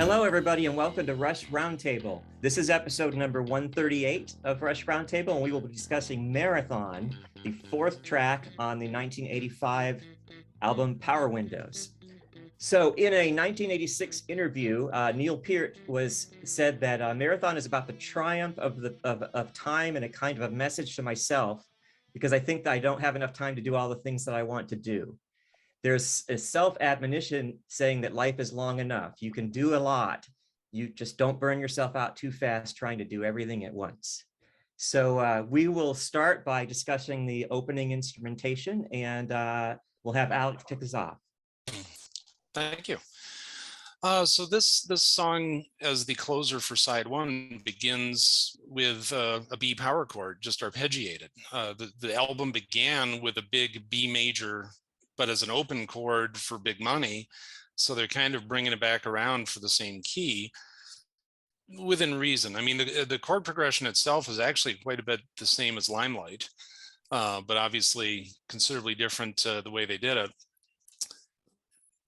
Hello, everybody, and welcome to Rush Roundtable. This is episode number 138 of Rush Roundtable, and we will be discussing Marathon, the fourth track on the 1985 album Power Windows. So in a 1986 interview, Neil Peart said that Marathon is about the triumph of time and a kind of a message to myself, because I think that I don't have enough time to do all the things that I want to do. There's a self-admonition saying that life is long enough. You can do a lot. You just don't burn yourself out too fast trying to do everything at once. So we will start by discussing the opening instrumentation, and we'll have Alex kick us off. Thank you. So this song, as the closer for side one, begins with a B power chord, just arpeggiated. The album began with a big B major, but as an open chord for big money. So they're kind of bringing it back around for the same key within reason. I mean, the chord progression itself is actually quite a bit the same as Limelight, but obviously considerably different the way they did it.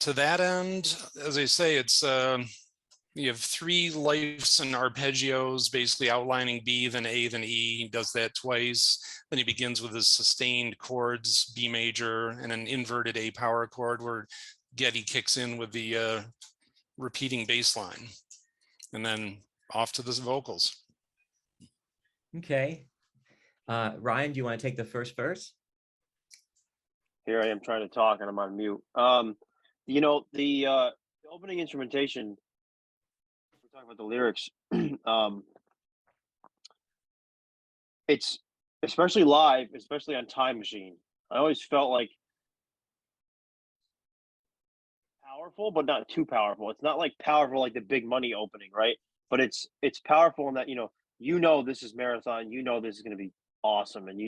To that end, as I say, it's you have three lifes and arpeggios, basically outlining B, then A, then E. He does that twice. Then he begins with his sustained chords, B major, and an inverted A power chord where Geddy kicks in with the repeating bass line. And then off to the vocals. Okay. Ryan, do you want to take the first verse? Here I am trying to talk and I'm on mute. The opening instrumentation, we're talking about the lyrics, it's especially live, especially on Time Machine. I always felt like powerful, but not too powerful. It's not like powerful like the Big Money opening, right? But it's powerful in that, this is Marathon, this is going to be awesome. And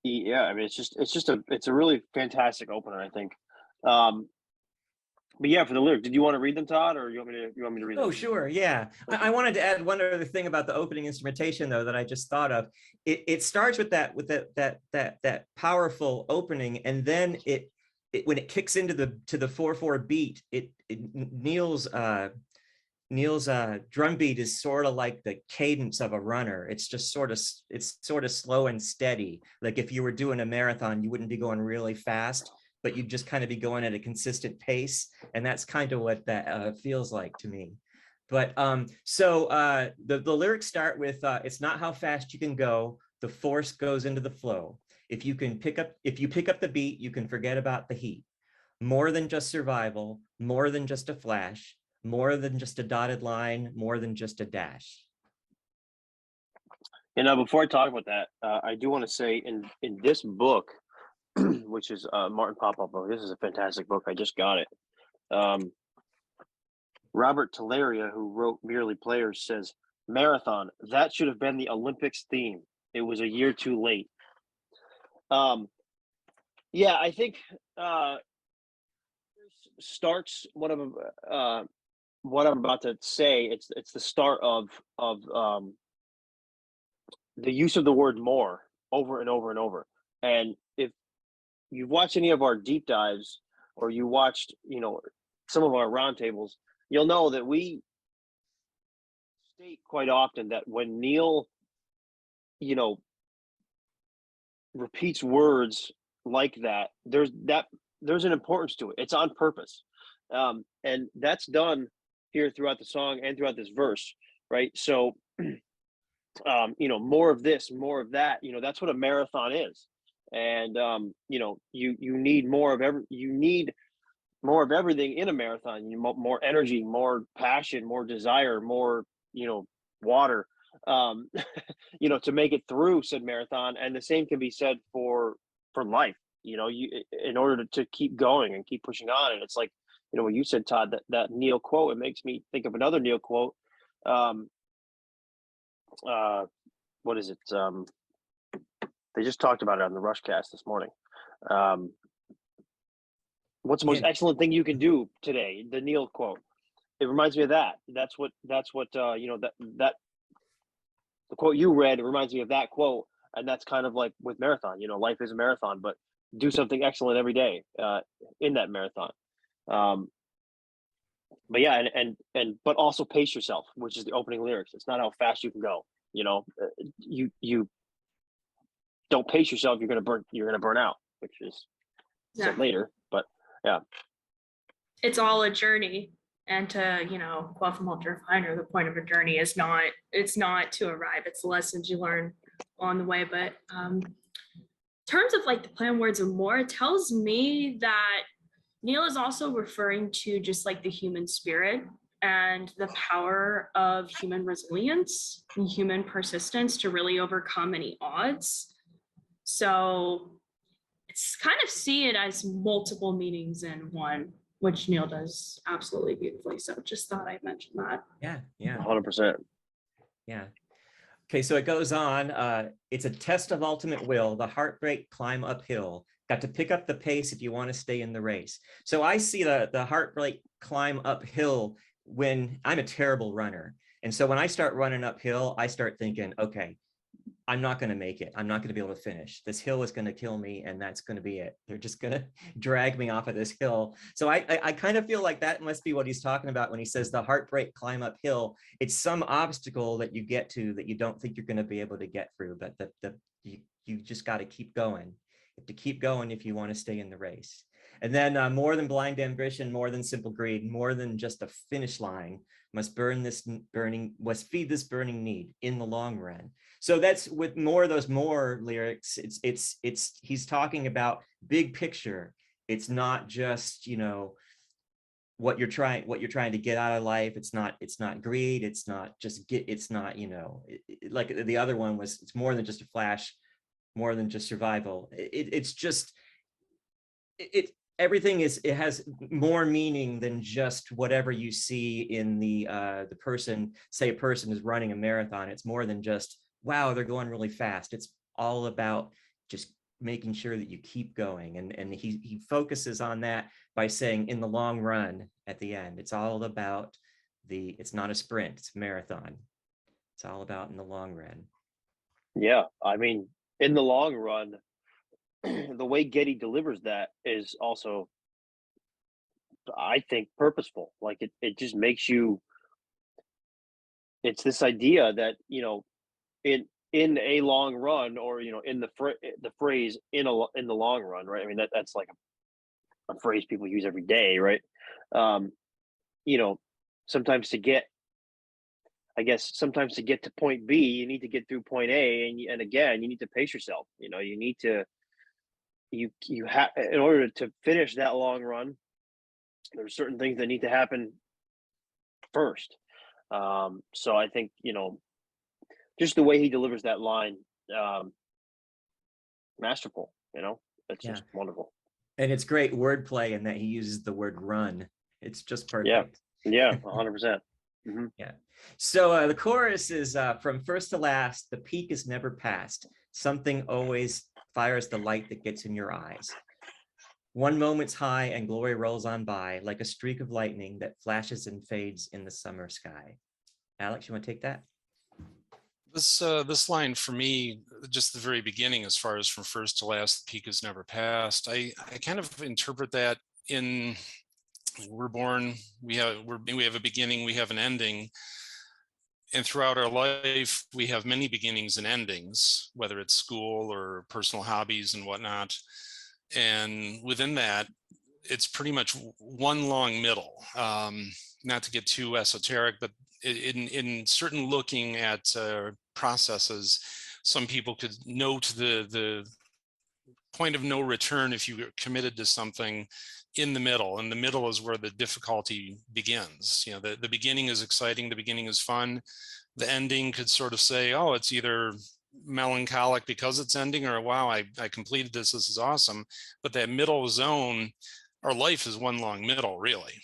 yeah, I mean, it's a really fantastic opener, I think. But yeah, for the lyric, did you want to read them, Todd, or you want me to read them? Oh, sure, yeah. I wanted to add one other thing about the opening instrumentation, though, that I just thought of. It starts with that powerful opening, and then it when it kicks into the 4/4 beat, Neil's drum beat is sort of like the cadence of a runner. It's just sort of slow and steady. Like if you were doing a marathon, you wouldn't be going really fast, but you'd just kind of be going at a consistent pace. And that's kind of what that feels like to me. But the lyrics start with, it's not how fast you can go, the force goes into the flow. If you pick up the beat, you can forget about the heat. More than just survival, more than just a flash, more than just a dotted line, more than just a dash. Before I talk about that, I do want to say in this book, which is Martin Popoff book, this is a fantastic book. I just got it. Robert Telleria, who wrote Merely Players, says, Marathon, that should have been the Olympics theme. It was a year too late. Yeah, I think starts what I'm about to say. It's the start of the use of the word more over and over and over. And if you've watched any of our deep dives, or you watched, some of our roundtables, you'll know that we state quite often that when Neil, repeats words like that, there's an importance to it. It's on purpose. And that's done here throughout the song and throughout this verse, right? So, more of this, more of that, that's what a marathon is. And, you need more of everything in a marathon. More energy, more passion, more desire, more, water, to make it through said marathon. And the same can be said for life, in order to keep going and keep pushing on. And it's like, what you said, Todd, that Neil quote, it makes me think of another Neil quote. What is it? They just talked about it on the Rushcast this morning. What's the most excellent thing you can do today? The Neil quote. It reminds me of that. That's what that the quote you read, it reminds me of that quote. And that's kind of like with marathon, life is a marathon, but do something excellent every day in that marathon. but yeah, but also pace yourself, which is the opening lyrics. It's not how fast you can go. You don't pace yourself, you're gonna burn out, which is said later. But yeah, it's all a journey. And to, quote from Walter Kleiner, the point of a journey is it's not to arrive, it's the lessons you learn along the way. But in terms of like the play on words and more, it tells me that Neil is also referring to just like the human spirit and the power of human resilience and human persistence to really overcome any odds. So it's kind of see it as multiple meanings in one, which Neil does absolutely beautifully. So just thought I'd mention that. Yeah. 100%. Yeah. Okay, so it goes on. It's a test of ultimate will, the heartbreak climb uphill. Got to pick up the pace if you want to stay in the race. So I see the heartbreak climb uphill when I'm a terrible runner. And so when I start running uphill, I start thinking, okay, I'm not going to make it. I'm not going to be able to finish. This hill is going to kill me, and that's going to be it. They're just going to drag me off of this hill. So I kind of feel like that must be what he's talking about when he says the heartbreak climb uphill. It's some obstacle that you get to that you don't think you're going to be able to get through, but you just got to keep going. You have to keep going if you want to stay in the race. And then more than blind ambition, more than simple greed, more than just a finish line, must feed this burning need in the long run. So that's with more of those more lyrics. It's he's talking about big picture. It's not just, what you're trying to get out of life. It's not greed. It's not, like the other one was, it's more than just a flash, more than just survival. Everything it has more meaning than just whatever you see in the person. Say a person is running a marathon. It's more than just, wow, they're going really fast. It's all about just making sure that you keep going. And he focuses on that by saying in the long run at the end. It's all about it's not a sprint, it's a marathon. It's all about in the long run. Yeah, I mean, in the long run, the way Getty delivers that is also, I think, purposeful. Like it just makes you. It's this idea that in a long run, or in the phrase in the long run, right? I mean that's like a phrase people use every day, right? Sometimes to get to point B, you need to get through point A, and again, you need to pace yourself. You need to you have, in order to finish that long run, there's certain things that need to happen first. So I think just the way he delivers that line, masterful. It's just wonderful. And it's great wordplay in that he uses the word run. It's just perfect. Yeah, 100%. Mm-hmm. Yeah. So the chorus is from first to last, the peak is never past. Something always fires the light that gets in your eyes. One moment's high and glory rolls on by like a streak of lightning that flashes and fades in the summer sky. Alex, you want to take that? This line for me, just the very beginning, as far as from first to last, the peak is never past. I kind of interpret that in, we're born, we have a beginning, we have an ending. And throughout our life, we have many beginnings and endings, whether it's school or personal hobbies and whatnot. And within that, it's pretty much one long middle. Not to get too esoteric, but in certain looking at processes, some people could note the point of no return if you committed to something in the middle. And the middle is where the difficulty begins. The beginning is exciting, the beginning is fun. The ending could sort of say, oh, it's either melancholic because it's ending, or wow, I completed this is awesome. But that middle zone, our life is one long middle, really.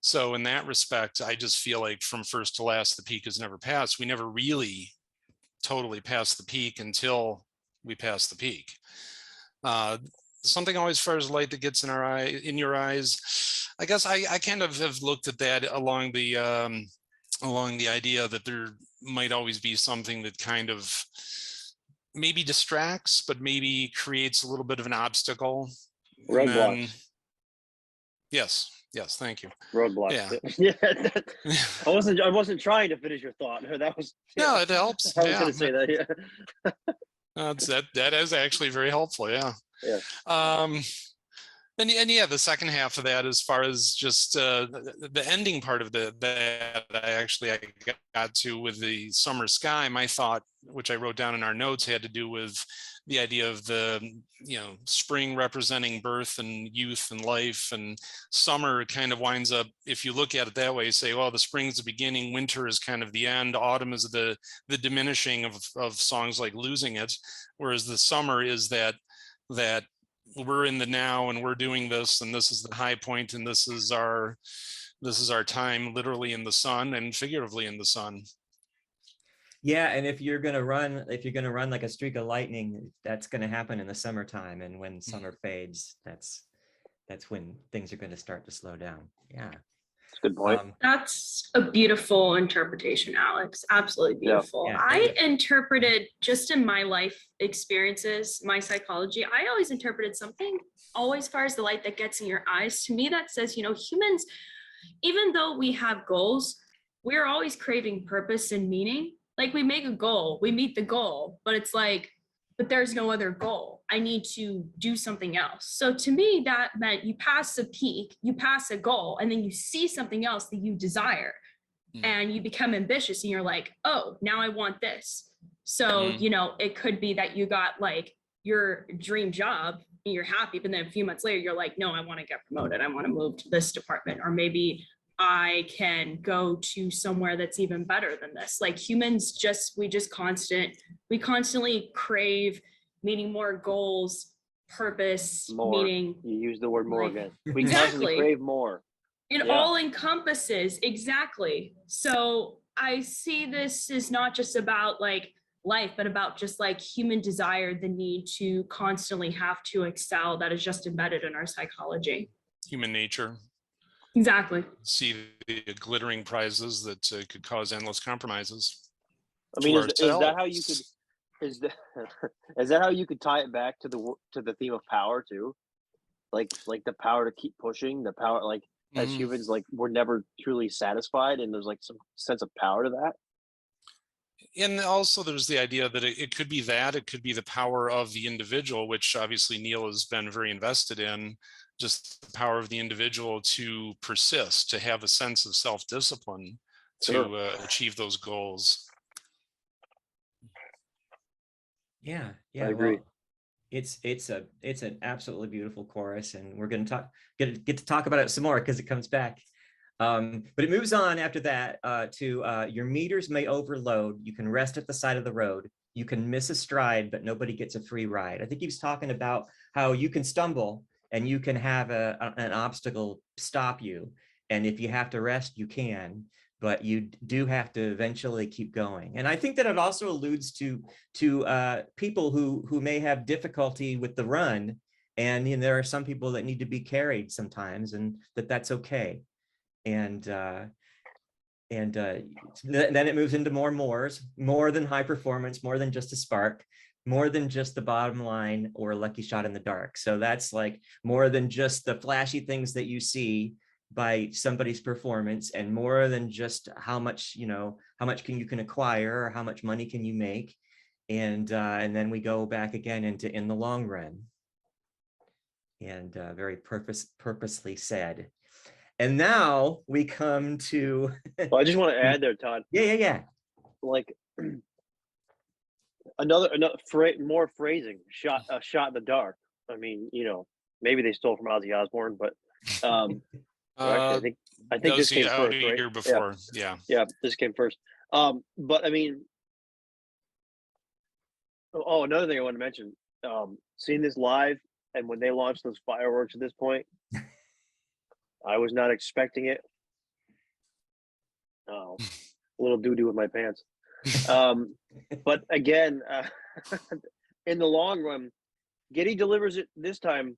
So in that respect, I just feel like from first to last, the peak is never passed. We never really totally pass the peak until we pass the peak. Something always fires light that gets in your eyes. I guess I kind of have looked at that along the idea that there might always be something that kind of maybe distracts, but maybe creates a little bit of an obstacle. Roadblocks. Yes. Yes, thank you. Roadblocks. Yeah. Yeah. I wasn't trying to finish your thought. That was. No, it helps. I was Yeah. going to say that. Yeah. That is actually very helpful. Yeah. Yeah. And yeah, the second half of that, as far as just the ending part of that, I got to with the summer sky. My thought, which I wrote down in our notes, had to do with the idea of the spring representing birth and youth and life, and summer kind of winds up, if you look at it that way, say, well, the spring's the beginning, winter is kind of the end, autumn is the diminishing of songs like Losing It, whereas the summer is that we're in the now and we're doing this, and this is the high point, and this is our time, literally in the sun and figuratively in the sun. Yeah, and if you're gonna run like a streak of lightning, that's gonna happen in the summertime, and when summer fades, that's when things are gonna start to slow down. Yeah, that's a good point. That's a beautiful interpretation, Alex. Absolutely beautiful. Yeah, I interpreted, just in my life experiences, my psychology, I always interpreted something always far as the light that gets in your eyes. To me, that says, humans, even though we have goals, we're always craving purpose and meaning. Like, we make a goal, we meet the goal, but it's like, but there's no other goal. I need to do something else. So to me, that meant you pass a peak, you pass a goal, and then you see something else that you desire, and you become ambitious, and you're like, oh, now I want this. So, it could be that you got like your dream job and you're happy, but then a few months later, you're like, no, I want to get promoted. I want to move to this department, or maybe I can go to somewhere that's even better than this. Like, humans we constantly crave meeting more goals, purpose, More. meaning. You use the word more again. We Exactly. constantly crave more. It all encompasses, exactly. So I see this is not just about like life, but about just like human desire, the need to constantly have to excel, that is just embedded in our psychology. Human nature. Exactly. See the glittering prizes that could cause endless compromises. I mean, is that how you could? Is that how you could tie it back to the theme of power too? Like the power to keep pushing, the power, like as humans, like we're never truly satisfied, and there's like some sense of power to that. And also there's the idea that it could be that, it could be the power of the individual, which obviously Neil has been very invested in, just the power of the individual to persist, to have a sense of self-discipline, to achieve those goals. Yeah, I agree. Well, it's an absolutely beautiful chorus, and we're going to get to talk about it some more because it comes back. But it moves on after that to your meters may overload. You can rest at the side of the road. You can miss a stride, but nobody gets a free ride. I think he was talking about how you can stumble and you can have an obstacle stop you. And if you have to rest, you can, but you do have to eventually keep going. And I think that it also alludes to people who may have difficulty with the run. And there are some people that need to be carried sometimes, and that's okay. And then it moves into more than high performance, more than just a spark, more than just the bottom line or a lucky shot in the dark. So that's like more than just the flashy things that you see by somebody's performance, and more than just how much you can acquire, or how much money can you make. And then we go back again into in the long run, and very purposely said. And now we come to. Well, I just want to add there, Todd. Yeah. Like another more phrasing. Shot in the dark. I mean, maybe they stole from Ozzy Osbourne, but actually, I think this came first, right? Year before, yeah, this came first. But I mean, another thing I want to mention. Seeing this live, and when they launched those fireworks at this point. I was not expecting it. Oh, a little doo-doo with my pants. But again, in the long run, Geddy delivers it this time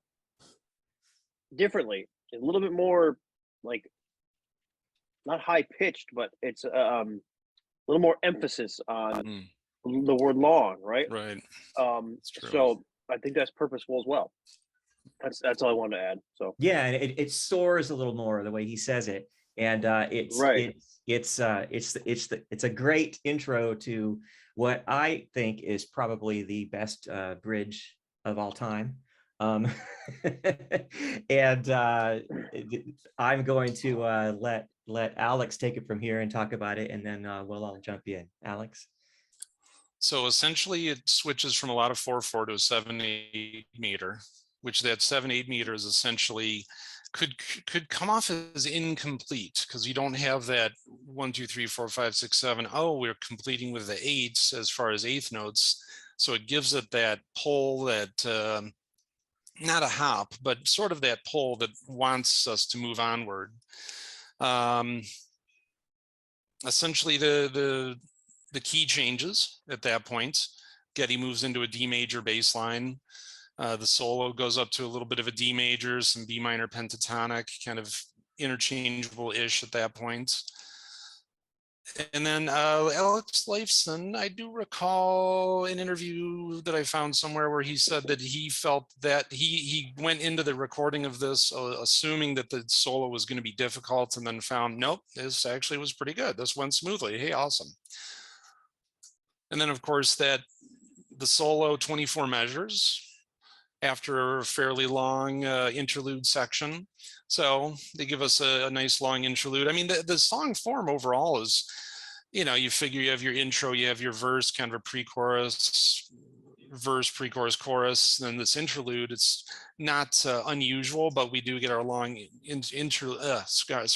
differently. A little bit more, like, not high-pitched, but it's a little more emphasis on the word long, right? Right. So I think that's purposeful as well. That's all I wanted to add. So yeah, and it soars a little more the way he says it, and right. it's a great intro to what I think is probably the best bridge of all time. Um, and I'm going to let Alex take it from here and talk about it, and then we'll all jump in. Alex. So essentially it switches from a lot of 4/4 to a 7/8 meter, which that 7/8 meter is essentially could come off as incomplete because you don't have that 1, 2, 3, 4, 5, 6, 7. Oh, we're completing with the eights as far as eighth notes. So it gives it that pull that not a hop, but sort of that pull that wants us to move onward. Essentially the key changes at that point. Getty moves into a D major bass line. The solo goes up to a little bit of a D major, some B minor pentatonic, kind of interchangeable-ish at that point. And then Alex Lifeson, I do recall an interview that I found somewhere where he said that he felt that he went into the recording of this assuming that the solo was going to be difficult, and then found, nope, this actually was pretty good. This went smoothly. Hey, awesome. And then, of course, the solo 24 measures after a fairly long interlude section. So they give us a nice long interlude. I mean, the song form overall is, you figure you have your intro, you have your verse, kind of a pre-chorus, verse, pre-chorus, chorus. Then this interlude, it's not unusual, but we do get our long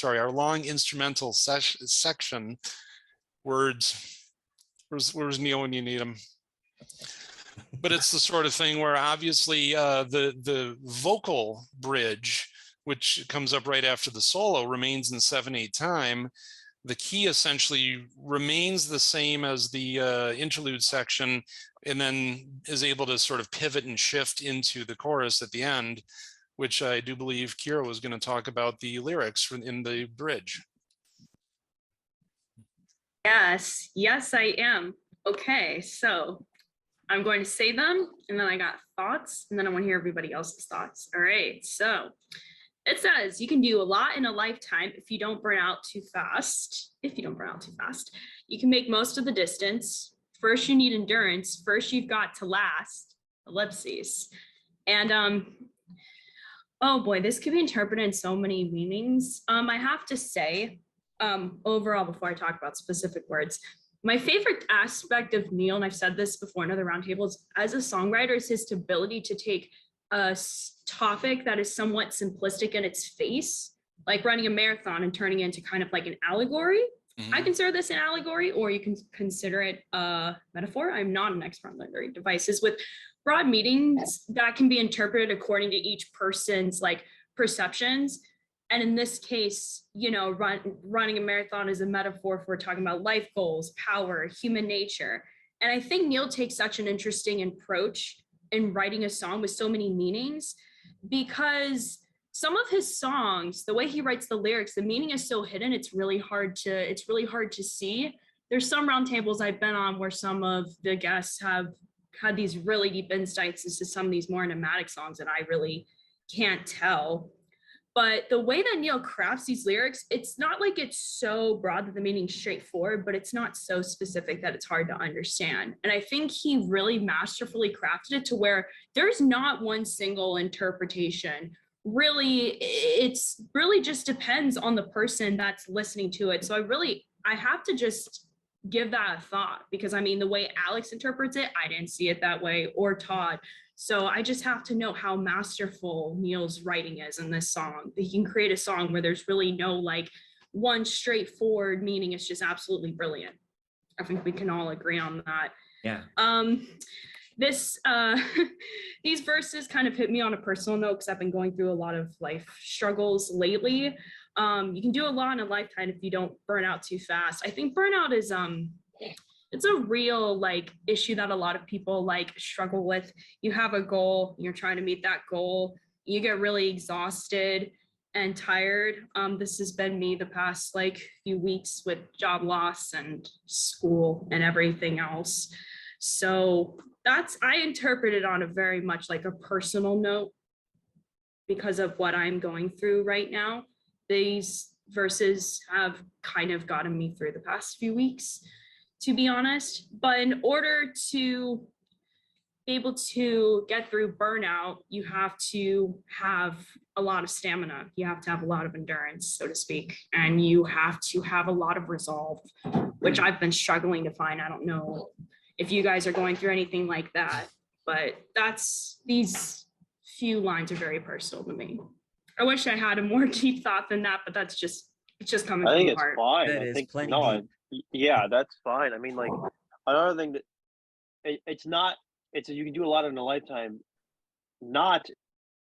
our long instrumental section. Words. Where's Neil when you need him? But it's the sort of thing where obviously the vocal bridge, which comes up right after the solo, remains in 7/8 time. The key essentially remains the same as the interlude section, and then is able to sort of pivot and shift into the chorus at the end, which I do believe Kira was going to talk about the lyrics in the bridge. Yes, I am. Okay, so I'm going to say them, and then I got thoughts, and then I want to hear everybody else's thoughts. All right, so it says you can do a lot in a lifetime if you don't burn out too fast. You can make most of the distance. First, you need endurance. First, you've got to last. Ellipses. And oh boy, this could be interpreted in so many meanings. I have to say, overall, before I talk about specific words, my favorite aspect of Neil, and I've said this before in other roundtables, as a songwriter, is his ability to take a topic that is somewhat simplistic in its face, like running a marathon, and turning it into kind of like an allegory. Mm-hmm. I consider this an allegory, or you can consider it a metaphor. I'm not an expert on literary devices, with broad meanings that can be interpreted according to each person's like perceptions. And in this case, running a marathon is a metaphor for talking about life goals, power, human nature. And I think Neil takes such an interesting approach in writing a song with so many meanings, because some of his songs, the way he writes the lyrics, the meaning is so hidden, it's really hard to see. There's some roundtables I've been on where some of the guests have had these really deep insights into some of these more enigmatic songs that I really can't tell. But the way that Neil crafts these lyrics, it's not like it's so broad that the meaning's straightforward, but it's not so specific that it's hard to understand. And I think he really masterfully crafted it to where there's not one single interpretation. Really, it's really just depends on the person that's listening to it. So I have to just give that a thought, because I mean, the way Alex interprets it, I didn't see it that way, or Todd. So I just have to know how masterful Neil's writing is in this song. He can create a song where there's really no like one straightforward meaning. It's just absolutely brilliant. I think we can all agree on that. Yeah. These verses kind of hit me on a personal note, because I've been going through a lot of life struggles lately. You can do a lot in a lifetime if you don't burn out too fast. I think burnout is it's a real like issue that a lot of people like struggle with. You have a goal, you're trying to meet that goal, you get really exhausted and tired. This has been me the past like few weeks with job loss and school and everything else. So I interpret it on a very much like a personal note. because of what I'm going through right now. These verses have kind of gotten me through the past few weeks, to be honest. But in order to be able to get through burnout, you have to have a lot of stamina. You have to have a lot of endurance, so to speak. And you have to have a lot of resolve, which I've been struggling to find. I don't know if you guys are going through anything like that, but these few lines are very personal to me. I wish I had a more deep thought than that, but it's just coming I from think the it's heart. fine. That I is think plenty no, deep. yeah, that's fine. I mean, like another thing that it's not. It's you can do a lot in a lifetime. Not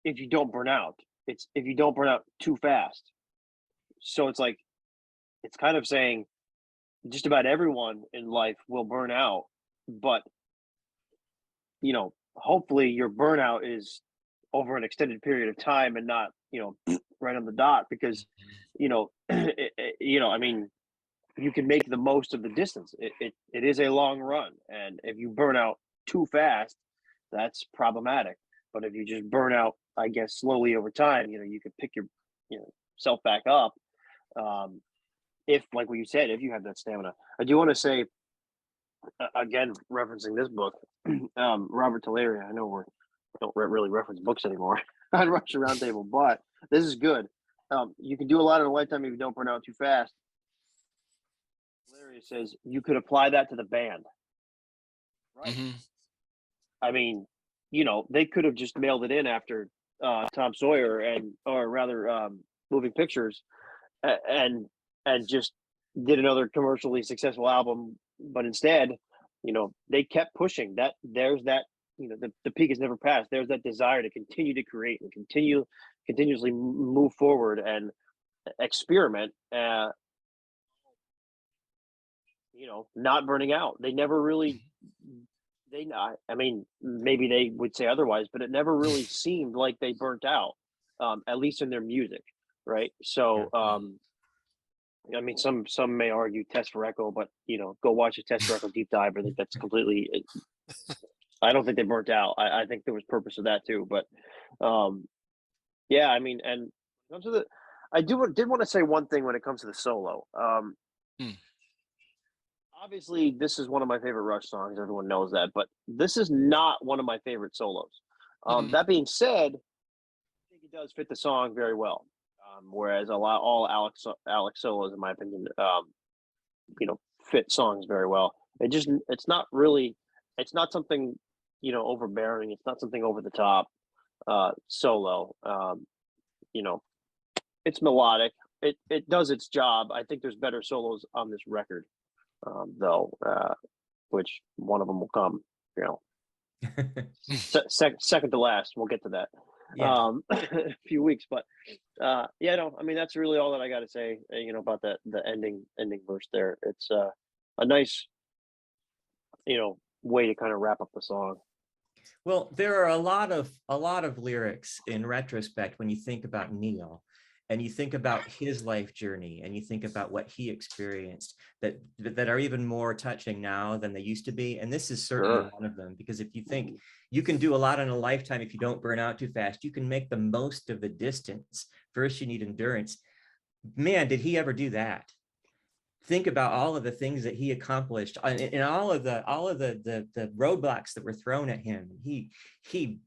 if you don't burn out. It's if you don't burn out too fast. So it's like it's kind of saying just about everyone in life will burn out, but hopefully your burnout is over an extended period of time and not right on the dot because I mean you can make the most of the distance. It is a long run, and if you burn out too fast, that's problematic. But if you just burn out, I guess slowly over time, you can pick your self back up. If like what you said, if you have that stamina. I do want to say again, referencing this book, Robert Tillery. I know we don't really reference books anymore on Rush Roundtable, but this is good. You can do a lot in a lifetime if you don't burn out too fast. Tillery says you could apply that to the band, right? Mm-hmm. I mean, they could have just mailed it in after Tom Sawyer or rather, Moving Pictures, and just did another commercially successful album, but instead, they kept pushing that. There's that, the peak has never passed. There's that desire to continue to create and continuously move forward and experiment. Not burning out. They never really. I mean, maybe they would say otherwise, but it never really seemed like they burnt out, at least in their music, right? So, I mean, some may argue Test for Echo, but go watch a Test for Echo deep dive. I think that's completely. I don't think they burnt out. I think there was purpose of that too, but yeah, I mean, and when it comes to I did want to say one thing when it comes to the solo. Obviously, this is one of my favorite Rush songs. Everyone knows that, but this is not one of my favorite solos. That being said, I think it does fit the song very well. Whereas all Alex solos, in my opinion, fit songs very well. It's not something overbearing. It's not something over the top solo. It's melodic. It does its job. I think there's better solos on this record. Though, which one of them will come, second to last. We'll get to that a few weeks, but yeah, no, I mean that's really all that I got to say. About the ending verse there. It's a nice, way to kind of wrap up the song. Well, there are a lot of lyrics in retrospect when you think about Neil. And you think about his life journey and you think about what he experienced that are even more touching now than they used to be. And this is certainly one of them, because if you think you can do a lot in a lifetime, if you don't burn out too fast, you can make the most of the distance. First, you need endurance. Man, did he ever do that? Think about all of the things that he accomplished and all of the roadblocks that were thrown at him. He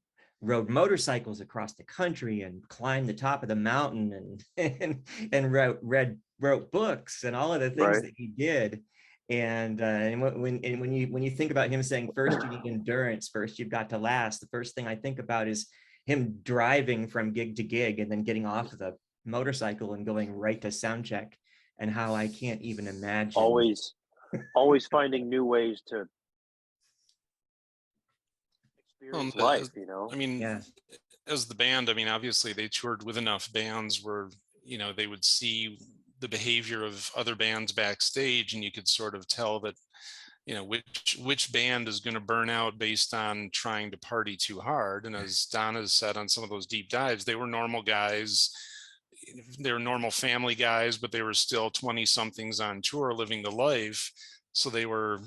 rode motorcycles across the country and climbed the top of the mountain and wrote books and all of the things that he did. And when you think about him saying, first you need endurance, first you've got to last, the first thing I think about is him driving from gig to gig and then getting off of the motorcycle and going right to sound check, and how I can't even imagine. Always finding new ways to life, I mean, as the band, I mean, obviously they toured with enough bands where they would see the behavior of other bands backstage, and you could sort of tell that which band is going to burn out based on trying to party too hard. And as Don has said on some of those deep dives, they were normal guys, they were normal family guys, but they were still 20 somethings on tour living the life, so they were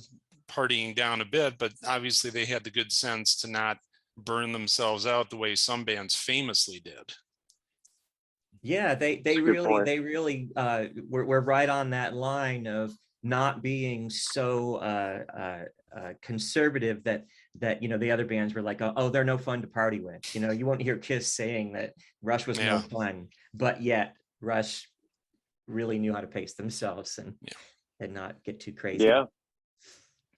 partying down a bit, but obviously they had the good sense to not burn themselves out the way some bands famously did. Yeah, they That's a good point. really we're right on that line of not being so conservative that the other bands were like, oh, they're no fun to party with. You won't hear Kiss saying that Rush was no Yeah. fun, but yet Rush really knew how to pace themselves and Yeah. not get too crazy. Yeah.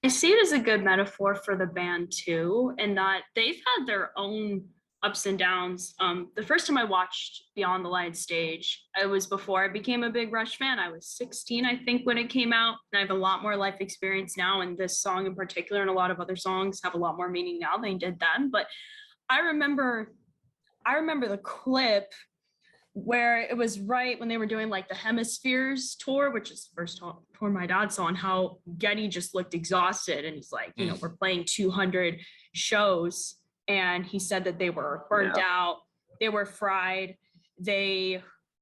I see it as a good metaphor for the band too, and that they've had their own ups and downs. The first time I watched Beyond the Light stage, it was before I became a big Rush fan. I was 16, I think, when it came out, and I have a lot more life experience now. And this song in particular, and a lot of other songs, have a lot more meaning now than they did then. But I remember the clip where it was right when they were doing like the Hemispheres tour, which is the first tour my dad saw, and how Geddy just looked exhausted. And he's like, we're playing 200 shows. And he said that they were burnt out, they were fried, they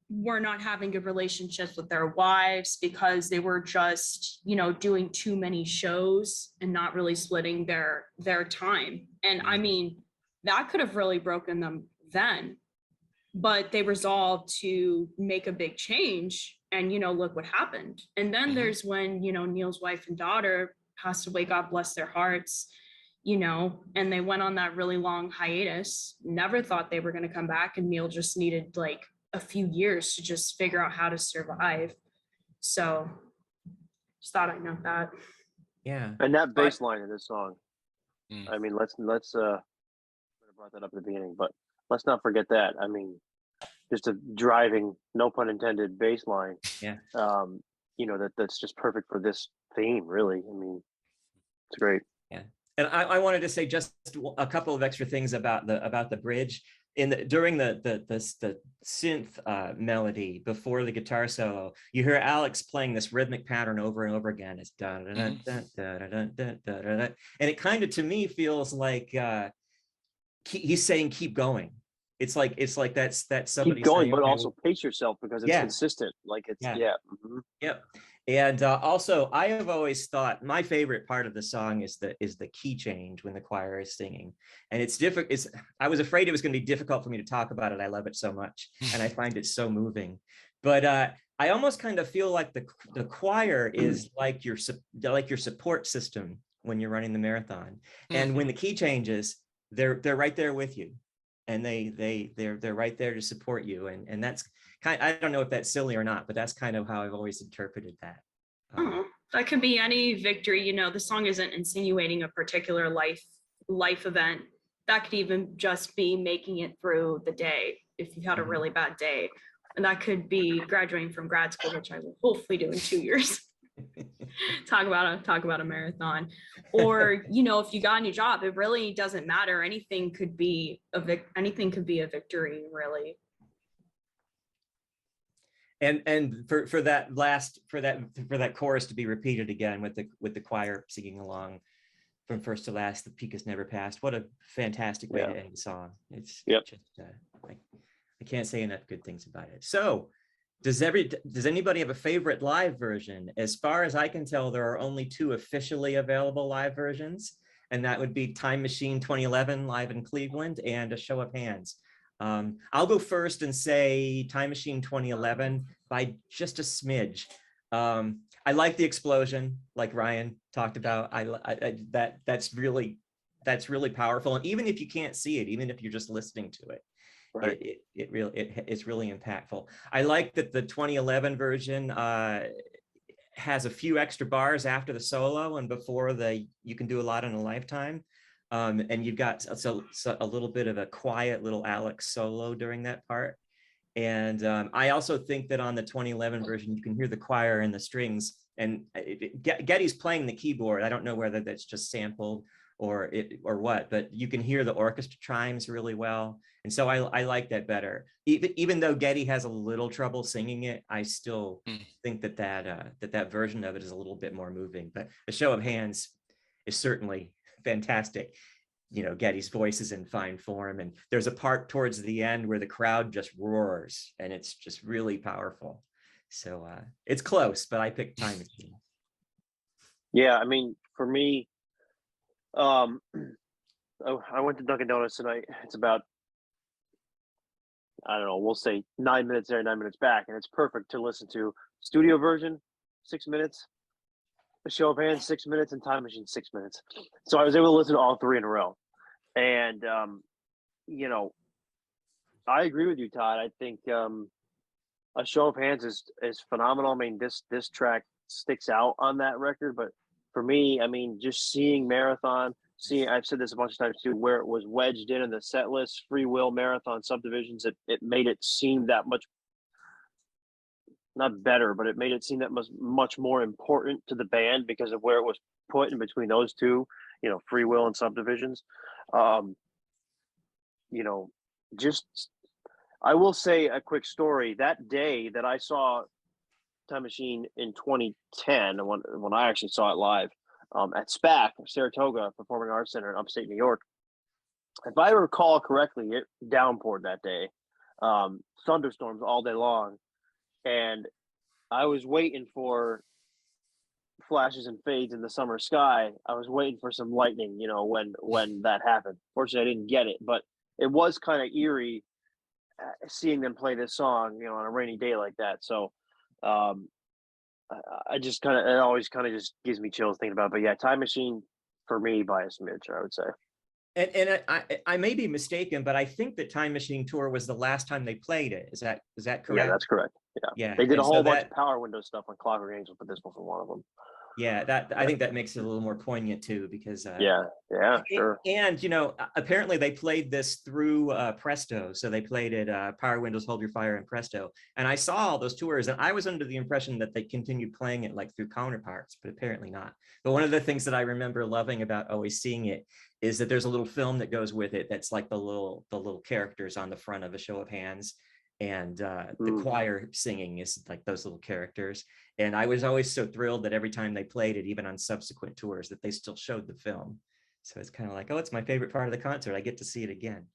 were not having good relationships with their wives because they were just, doing too many shows and not really splitting their time. And I mean, that could have really broken them then. But they resolved to make a big change, and look what happened. And then there's when Neil's wife and daughter passed away, God bless their hearts, and they went on that really long hiatus, never thought they were going to come back, and Neil just needed like a few years to just figure out how to survive. So just thought I'd note that. Yeah. And that bass line in this song, Mm. I mean, let's I brought that up at the beginning, but let's not forget that. I mean, just a driving, no pun intended, bass line. Yeah. That's just perfect for this theme, really. I mean, it's great. Yeah. And I wanted to say just a couple of extra things about the bridge. During the synth melody before the guitar solo, you hear Alex playing this rhythmic pattern over and over again. It's dun dun dun dun dun dun dun dun, and it kind of to me feels like he's saying keep going. It's like that's somebody Keep going, saying, but okay, also pace yourself because it's consistent. Like it's Yep. And also, I have always thought my favorite part of the song is the key change when the choir is singing, and it's difficult. I was afraid it was going to be difficult for me to talk about it. I love it so much, and I find it so moving. But I almost kind of feel like the choir is like your support system when you're running the marathon, and when the key changes, they're right there with you, and they're right there to support you, and that's I don't know if that's silly or not, but that's kind of how I've always interpreted that. That could be any victory. The song isn't insinuating a particular life event. That could even just be making it through the day if you had a really bad day, and that could be graduating from grad school, which I will hopefully do in 2 years. talk about a marathon, or if you got a new job, it really doesn't matter. Anything could be a victory, really. And for that chorus to be repeated again with the choir singing along from first to last, the peak has never passed. What a fantastic way to end the song. It's just I can't say enough good things about it. So does anybody have a favorite live version? As far as I can tell, there are only 2 officially available live versions, and that would be Time Machine 2011 live in Cleveland and A Show of Hands. I'll go first and say Time Machine 2011 by just a smidge. I like the explosion, like Ryan talked about. That's really powerful. And even if you can't see it, even if you're just listening to it, right, it's really impactful. I like that the 2011 version has a few extra bars after the solo and before You Can Do a Lot in a Lifetime. And you've got a little bit of a quiet little Alex solo during that part. And I also think that on the 2011 version, you can hear the choir and the strings, and Geddy's playing the keyboard. I don't know whether that's just sampled or what, but you can hear the orchestra chimes really well. And so I like that better. Even though Geddy has a little trouble singing it, I still think that version of it is a little bit more moving. But A Show of Hands is certainly fantastic. Geddy's voice is in fine form, and there's a part towards the end where the crowd just roars, and it's just really powerful. So it's close, but I picked Time Machine. Yeah, I mean, for me, I went to Dunkin' Donuts tonight. It's about I don't know, we'll say 9 minutes there, 9 minutes back, and it's perfect to listen to. Studio version, 6 minutes. A Show of Hands, 6 minutes, and Time Machine, 6 minutes. So I was able to listen to all three in a row. And, you know, I agree with you, Todd. I think A Show of Hands is phenomenal. I mean, this track sticks out on that record, but for me, I mean, just seeing Marathon, I've said this a bunch of times too, where it was wedged in the set list, Free Will, Marathon, Subdivisions, it made it seem that much, not better, but it made it seem that much more important to the band because of where it was put in between those two, you know, Free Will and Subdivisions. You know, just, I will say a quick story. That day that I saw Time Machine in 2010, when I actually saw it live at SPAC, Saratoga Performing Arts Center in upstate New York. If I recall correctly, it downpoured that day, thunderstorms all day long, and I was waiting for flashes and fades in the summer sky. I was waiting for some lightning, you know, when that happened. Fortunately, I didn't get it, but it was kind of eerie seeing them play this song, you know, on a rainy day like that. So I just kind of, it always kind of just gives me chills thinking about it. But yeah, Time Machine for me by a smidge, I would say. And I may be mistaken, but I think the Time Machine tour was the last time they played it. Is that correct? Yeah, that's correct. Yeah. They did a so whole bunch of Power Window stuff on Clockwork Angel, but this wasn't one of them. Yeah, I think that makes it a little more poignant too, because yeah, sure. And you know, apparently they played this through Presto, so they played it Power Windows, Hold Your Fire, and Presto. And I saw all those tours, and I was under the impression that they continued playing it like through Counterparts, but apparently not. But one of the things that I remember loving about always seeing it is that there's a little film that goes with it that's like the little characters on the front of A Show of Hands. And the choir singing is like those little characters. And I was always so thrilled that every time they played it, even on subsequent tours, that they still showed the film. So it's kind of like, oh, it's my favorite part of the concert. I get to see it again.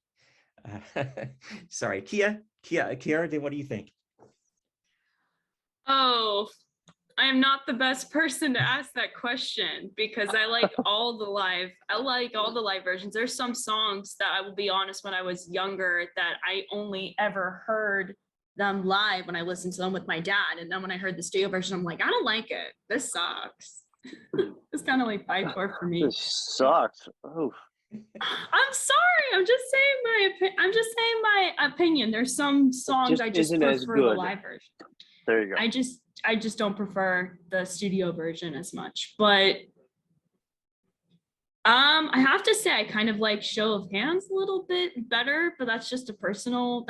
Sorry, Kiara, what do you think? Oh, I am not the best person to ask that question because I like all the live versions. There's some songs that I will be honest, when I was younger, that I only ever heard them live when I listened to them with my dad. And then when I heard the studio version, I'm like, I don't like it. This sucks. It's kind of like fight for me. This sucks. Oh. I'm sorry. I'm just saying my opinion. There's some songs I just prefer the live version. There you go. I just don't prefer the studio version as much, but I have to say I kind of like Show of Hands a little bit better, but that's just a personal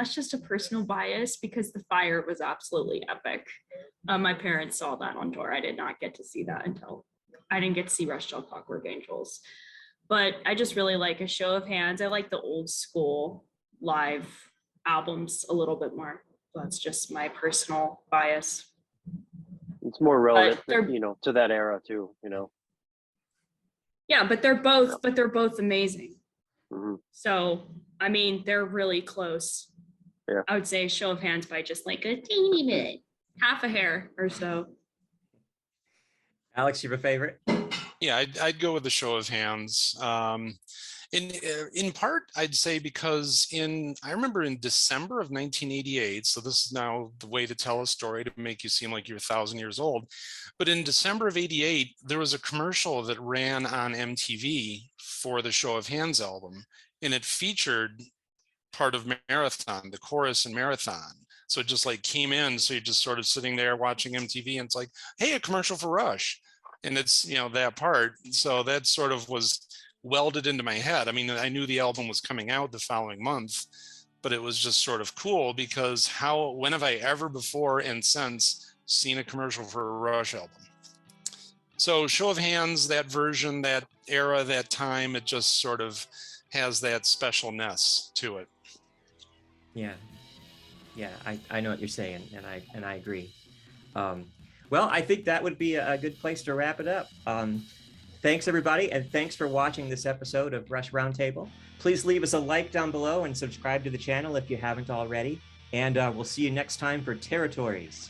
bias because The Fire was absolutely epic. My parents saw that on tour. I did not get to see that until I didn't get to see Rush till Clockwork Angels, but I just really like A Show of Hands. I like the old school live albums a little bit more. That's just my personal bias. It's more relevant, you know, to that era too, you know. Yeah, but they're both amazing. Mm-hmm. So, I mean, they're really close. Yeah. I would say Show of Hands by just like a teeny bit, half a hair or so. Alex, you have a favorite? Yeah, I'd go with The Show of Hands. In part, I'd say because I remember in December of 1988, so this is now the way to tell a story to make you seem like you're 1,000 years old, but in December of 88, there was a commercial that ran on MTV for the Show of Hands album, and it featured part of Marathon, the chorus in Marathon. So it just like came in, so you're just sort of sitting there watching MTV, and it's like, hey, a commercial for Rush. And it's, you know, that part. So that sort of was welded into my head. I mean, I knew the album was coming out the following month, but it was just sort of cool because when have I ever before and since seen a commercial for a Rush album? So Show of Hands, that version, that era, that time, it just sort of has that specialness to it. Yeah, I know what you're saying, and I agree. Well, I think that would be a good place to wrap it up. Thanks, everybody, and thanks for watching this episode of Rush Roundtable. Please leave us a like down below and subscribe to the channel if you haven't already. And we'll see you next time for Territories.